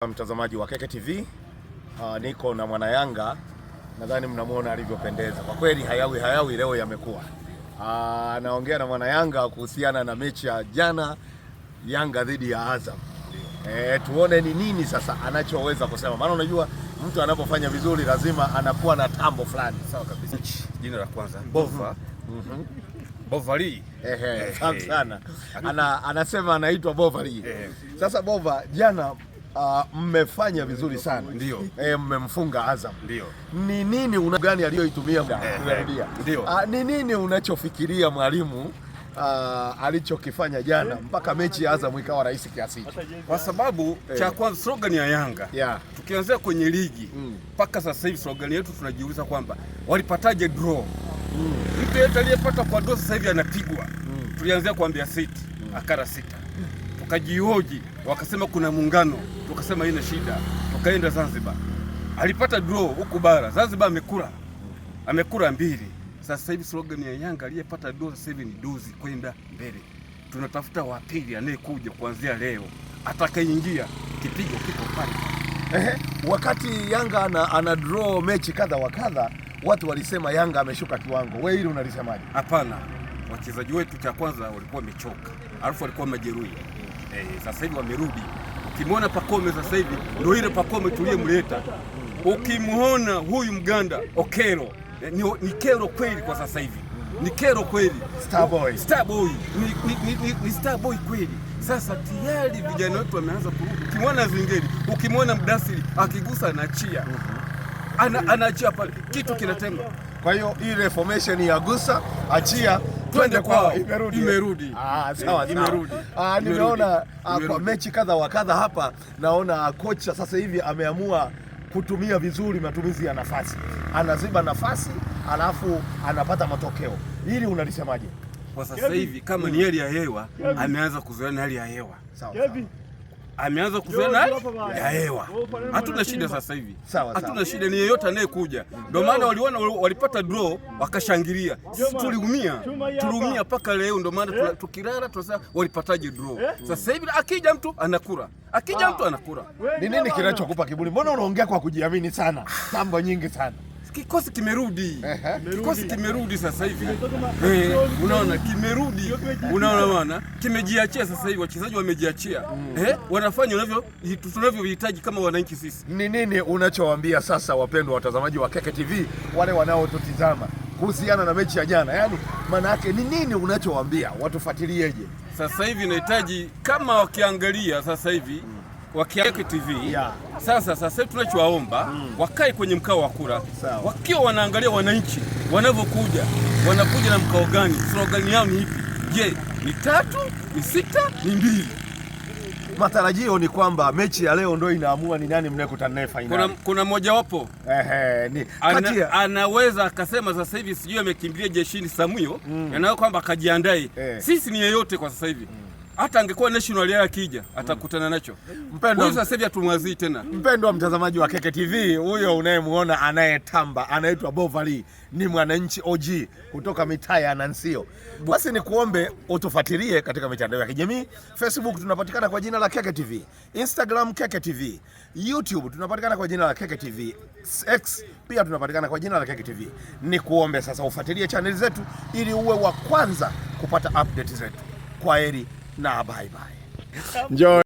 Mtazamaji wa Keke TV, niko na mwana Yanga, nadhani mnamuona alivyopendeza. Kwa kweli hayawi leo yamekuwa. Naongea na mwana Yanga kuhusiana na mechi ya jana Yanga dhidi ya Azam. Tuone ni nini sasa anachoweza kusema. Maana unajua mtu anapofanya vizuri lazima anakuwa na tambo fulani. Sawa kabisa. Jina la kwanza Bova. Bovali. Sana. Anasema anaitwa Bovali. Sasa Bova, jana mmefanya vizuri sana. Ndio. Mmemfunga Azam. Ndio. Ni nini gani aliyoitumia kurudia? Ndio. Ni nini unachofikiria mwalimu alichokifanya jana mpaka mechi ya Azam ikawa rahisi kiasi hicho? Kwa sababu cha kwanza slogan ya Yanga. Tukianzia kwenye ligi mpaka sasa hivi slogan yetu tunajiuliza kwamba walipataje draw? Mtu yeyote aliyepata kwa draw sasa hivi anapigwa. Tulianzia kuambia City, akara sita. Tukajihoji, wakasema kuna muungano, tukasema haina shida, tukaenda Zanzibar. Alipata draw huku bara, Zanzibar amekula mbili. Sasa hivi slogan ya Yanga aliyepata draw sasa hivi ni dozi kwenda mbele. Tunatafuta wa pili anayekuja kuanzia leo, atakayeingia kipigo kiko pale. Wakati Yanga ana draw mechi kadha wa kadha, watu walisema Yanga ameshuka kiwango. Wewe hili unalisemaje? Hapana. Wachezaji wetu cha kwanza walikuwa wamechoka, alafu walikuwa majeruhi. Sasa hivi wamerudi. Ukimwona Pacome sasa hivi ndio ile Pacome tuliyemleta. Ukimwona huyu Mganda Okero ni kero kweli kwa sasa hivi. Ni kero kweli. Starboy. Ni Starboy kweli. Sasa tayari vijana wetu wameanza kurudi. Ukimwona Zingeli, ukimwona Mdasiri akigusa anaachia. Anaachia pale. Kitu kinatema. Kwa hiyo ile formation ya gusa achia twende kwao imerudi. Sawa. Imerudi. Nimeona kwa mechi kadha wa kadha hapa, naona kocha sasa hivi ameamua kutumia vizuri matumizi ya nafasi. Anaziba nafasi alafu anapata matokeo. Hili unalisemaje? Kwa sasa hivi kama ni hali ya hewa, ameanza kuzoea hali ya hewa. Sawa. Ameanza kuzoea hali ya hewa. Hatuna shida sasa hivi. Hatuna shida, ni yeyote anayekuja. Ndio maana waliona walipata draw wakashangilia. Sisi tuliumia mpaka leo, ndio maana tukilala tunasema walipataje draw. Sasa hivi akija mtu anakula. Ni nini kinachokupa kiburi? Mbona unaongea kwa kujiamini sana? Tambo nyingi sana. Kikosi kimerudi sasa hivi. Unaona kimerudi. Unaona bwana, kimejiachia sasa hivi, wachezaji wamejiachia. Wanafanya tunavyohitaji kama wananchi sisi. Ni nini unachowaambia sasa wapendwa watazamaji wa Keke TV, wale wanaotutizama kuhusiana na mechi ya jana? Yaani maana yake ni nini unachowaambia? Watufuatilieje? Sasa hivi nahitaji kama wakiangalia sasa hivi Keke TV. Sasa tunachowaomba wakae kwenye mkao wa kura. Wakiwa wanaangalia wananchi wanakuja na mkao gani? Slogan yao ni ipi? Je, ni 3, ni 6, ni 2? Matarajio ni kwamba mechi ya leo ndio inaamua ni nani mnayekutana naye finali. Kuna mmoja wapo anaweza akasema sasa hivi sijui amekimbilia jeshini Samuyo, yanao kwamba akajiandae. Sisi ni yeyote kwa sasa hivi. Hata angekuwa national yeye akija atakutana nacho. Mpendwa sasa hivi atumwazii tena. Mpendwa mtazamaji wa Keke TV, huyo unayemuona anayetamba anaitwa Bovali, ni mwananchi OG kutoka mitaa ya Nansio. Basi ni kuombe utufuatilie katika mitandao ya kijamii. Facebook tunapatikana kwa jina la Keke TV, Instagram Keke TV, YouTube tunapatikana kwa jina la Keke TV, X pia tunapatikana kwa jina la Keke TV. Ni kuombe sasa ufuatilie channel zetu ili uwe wa kwanza kupata update zetu. Kwaheri na bye bye. Enjoy.